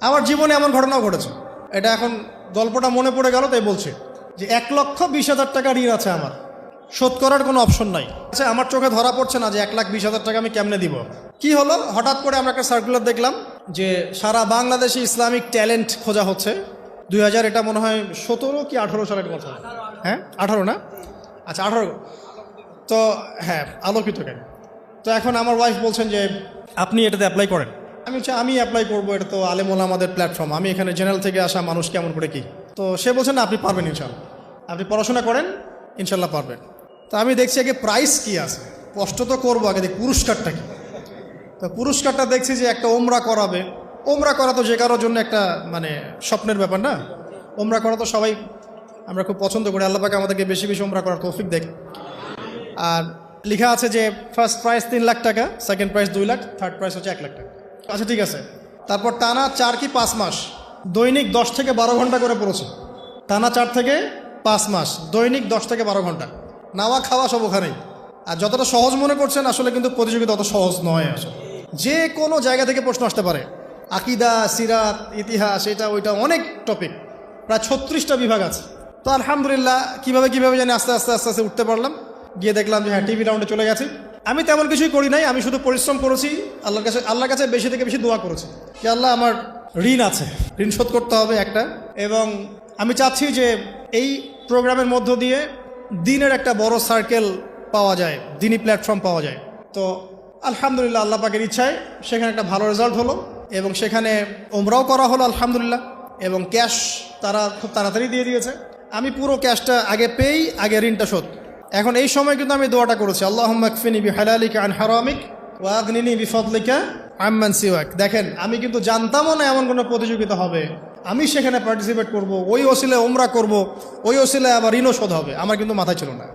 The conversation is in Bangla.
আমার জীবনে এমন ঘটনাও ঘটেছে, এটা এখন গল্পটা মনে পড়ে গেল তাই বলছি, যে 1,20,000 টাকা ঋণ আছে আমার, শোধ করার কোনো অপশন নাই। আচ্ছা, আমার চোখে ধরা পড়ছে না যে 1,20,000 টাকা আমি কেমনে দিব। কি হলো, হঠাৎ করে আমরা একটা সার্কুলার দেখলাম যে সারা বাংলাদেশে ইসলামিক ট্যালেন্ট খোঁজা হচ্ছে। 2000 এটা মনে হয় 17 কি 18 সালের কথা, হ্যাঁ 18 না, আচ্ছা 18। তো হ্যাঁ, আলোকিত কেন। তো এখন আমার ওয়াইফ বলছেন যে আপনি এটাতে অ্যাপ্লাই করেন। আমি অ্যাপ্লাই করবো, এটা তো আলেম ওলামাদের প্ল্যাটফর্ম, আমি এখানে জেনারেল থেকে আসা মানুষ কেমন করে কি। তো সে বলছেন না, আপনি পারবেন ইনশাল্লাহ, আপনি পড়াশোনা করেন ইনশাল্লাহ পারবেন। তো আমি দেখছি আগে প্রাইস কি আছে, কষ্ট তো করবো, আগে দেখি পুরস্কারটা কি। তো পুরস্কারটা দেখছি যে একটা ওমরা করাবে। ওমরা করা তো যে কারোর জন্য একটা মানে স্বপ্নের ব্যাপার না, ওমরা করা তো সবাই আমরা খুব পছন্দ করি, আল্লাহ পাক আমাদেরকে বেশি বেশি ওমরা করার তৌফিক দেখ। আর লেখা আছে যে ফার্স্ট প্রাইজ 3 লাখ টাকা, second prize 2 lakh, third prize হচ্ছে 1 লাখ টাকা। আচ্ছা ঠিক আছে। তারপর টানা 4 কি 5 মাস দৈনিক 10 থেকে 12 ঘন্টা করে পড়েছে। টানা 4 থেকে 5 মাস দৈনিক 10 থেকে 12 ঘন্টা, নাওয়া খাওয়া সব ওখানেই। আর যতটা সহজ মনে করছেন আসলে কিন্তু প্রতিযোগিতা অত সহজ নয়। আসলে যে কোনো জায়গা থেকে প্রশ্ন আসতে পারে, আকিদা, সিরাত, ইতিহাস, এটা ওইটা অনেক টপিক, প্রায় 36টা বিভাগ আছে। তো আলহামদুলিল্লাহ কিভাবে জানি আস্তে আস্তে উঠতে পারলাম। গিয়ে দেখলাম যে হ্যাঁ, টিভি রাউন্ডে চলে গেছি। আমি তেমন কিছুই করি নাই, আমি শুধু পরিশ্রম করেছি, আল্লাহর কাছে বেশি থেকে বেশি দোয়া করেছি যে আল্লাহ আমার ঋণ আছে, ঋণ শোধ করতে হবে একটা। এবং আমি চাচ্ছি যে এই প্রোগ্রামের মধ্য দিয়ে দিনের একটা বড় সার্কেল পাওয়া যায়, দিনই প্ল্যাটফর্ম পাওয়া যায়। তো আলহামদুলিল্লাহ আল্লাহ পাকের ইচ্ছায় সেখানে একটা ভালো রেজাল্ট হলো এবং সেখানে ওমরাও করা হলো আলহামদুলিল্লাহ। এবং ক্যাশ তারা খুব তাড়াতাড়ি দিয়ে দিয়েছে। আমি পুরো ক্যাশটা আগে পেয়েই আগে ঋণটা শোধ। এখন এই সময় কিন্তু আমি দোয়াটা করেছি, আল্লাহুম্মা কফিনি বিহালালিকা আন হারামিক ওয়া আগনিনি বিফাদলিকা আম্মান সিওয়াক। দেখেন, আমি কিন্তু জানতামও না এমন কোনো প্রতিযোগিতা হবে, আমি সেখানে পার্টিসিপেট করব, ওই ওসিলায় ওমরা করব, ওই ওসিলায় আবার ঋণও শোধ হবে, আমার কিন্তু মাথায় ছিল না।